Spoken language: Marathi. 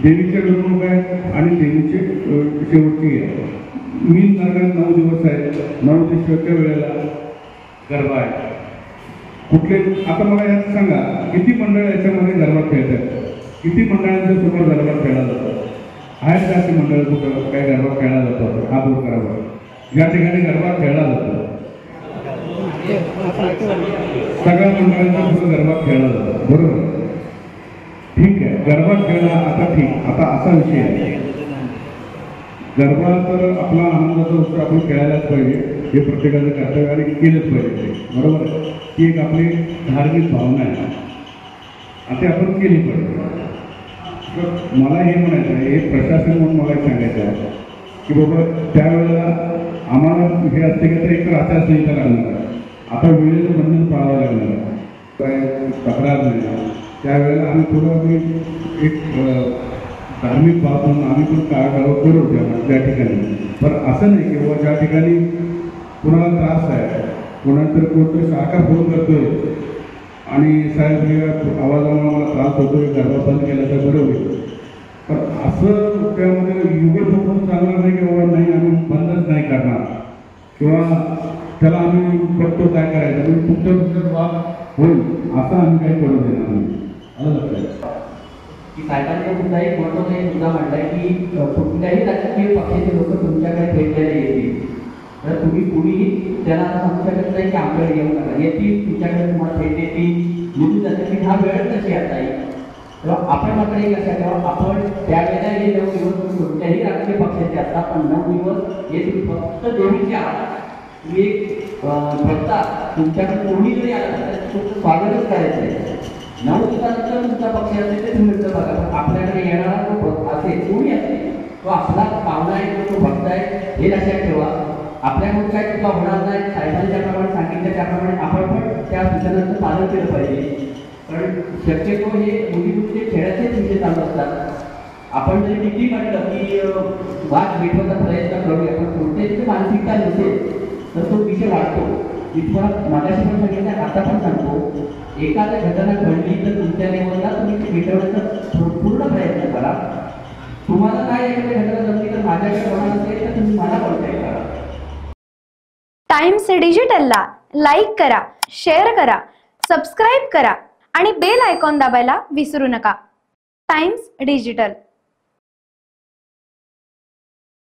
देवीचे मिरवणूक आहे आणि देवीचे शेवटची आहे. मीन नगर 9 दिवस आहेत. 9 दिवसाच्या वेळेला गरबा आहे. कुठले आता मला यात सांगा किती मंडळ याच्यामध्ये गरबा खेळतात, किती मंडळांच्या समोर गरबा खेळला जातो? आहेत का असे मंडळ कुठं काय गरबा खेळला जातो? हा बोल करावा. ज्या ठिकाणी गरबा खेळला जातो सगळ्या मंडळांचा सुद्धा गरबा खेळला जातो, बरोबर? ठीक आहे, गरबा खेळला. आता ठीक, आता असा विषय आहे, गरबा तर आपला आनंदाचा उत्सव आपण खेळायलाच पाहिजे, हे प्रत्येकाचं कर्तव्य आणि केलंच पाहिजे, बरोबर आहे? ती एक आपली धार्मिक भावना आहे आणि ती आपण केली पाहिजे. तर मला हे म्हणायचं आहे, हे प्रशासन म्हणून मला एक सांगायचं आहे की बाबा त्यावेळेला आम्हाला हे असते की तर एक आचारसंहिता लागणार आहे. आता वेळेचं बंधन पाळावं लागणार आहे, काय तक्रार नाही. त्यावेळेला आम्ही थोडं एक धार्मिक भाव म्हणून आम्ही पण काळाकाळ करू त्या ठिकाणी. पण असं नाही की बाबा ज्या ठिकाणी कुणाला त्रास आहे, कोणाला कोणतरी सारखा फोन करतोय आणि साहेब या आवाजामुळे मला त्रास होतोय, गरबा बंद केला तर बरं होईल. पण असं त्यामध्ये युगल बघून चालणार नाही की बाबा नाही आम्ही बंदच नाही करणार किंवा त्याला आम्ही बघतो काय करायचं म्हणजे तुमच्या वाद होईल असं आम्ही काही करू देणार नाही. आलं लक्षात की साहेबांचा सुद्धा एक महत्त्वाचा एक मुद्दा मांडलाय की कुठल्याही राजकीय पक्षाचे लोक तुमच्याकडे भेटायला येतील तर तुम्ही कुणीही त्यांना सांगू शकत नाही की आमच्याकडे येऊ नका. येतील तुमच्याकडे, तुम्हाला भेट देतील, निघून जाते की हा वेळ कशी आता येईल. तेव्हा आपण मात्र एक लक्षात ठेवा, आपण त्यावेळेला हे 9 दिवस कोणत्याही राजकीय पक्षाचे असतात, पण 9 दिवस हे फक्त देवीचे आहात. तुम्ही एक भक्ता तुमच्याकडे कोणी जरी आला तर तुमचं स्वागतच करायचं आहे. 9 दिवसानंतर तुमचा पक्ष असेल ते तुम्ही बघा, पण आपल्याकडे येणारा जो असेल कोणी असेल तो आपला पाहुणा आहे, तो भक्त आहे, हे लक्षात ठेवा. आपल्याकडून काय चुका होणार नाही. साहेबांच्या प्रमाणे सांगितलं त्याप्रमाणे आपण पण त्या सूचनांचं पालन केलं पाहिजे. कारण शक्यतो हे मुलीमुलीचे खेळाचेच विषय चालू असतात. आपण जरी किती म्हटलं की वाद मिटवण्याचा प्रयत्न करूया, पण कोणत्याची मानसिकता नसेल तर तो विषय वाढतो. मी तुम्हाला मागाशी पण सांगितलं, आता पण सांगतो, एखाद्या घटना घडली तर तुमच्या लेवलला तुम्ही ते मिटवण्याचा पूर्ण प्रयत्न करा. तुम्हाला काय एखाद्या घटना जमली तर माझ्याकडे होणार असेल तर तुम्ही मला कॉन्टॅक्ट करा. टाइम्स डिजिटलला लाईक करा, शेअर करा, सबस्क्राईब करा आणि बेल आयकॉन दाबायला विसरू नका. Times digital.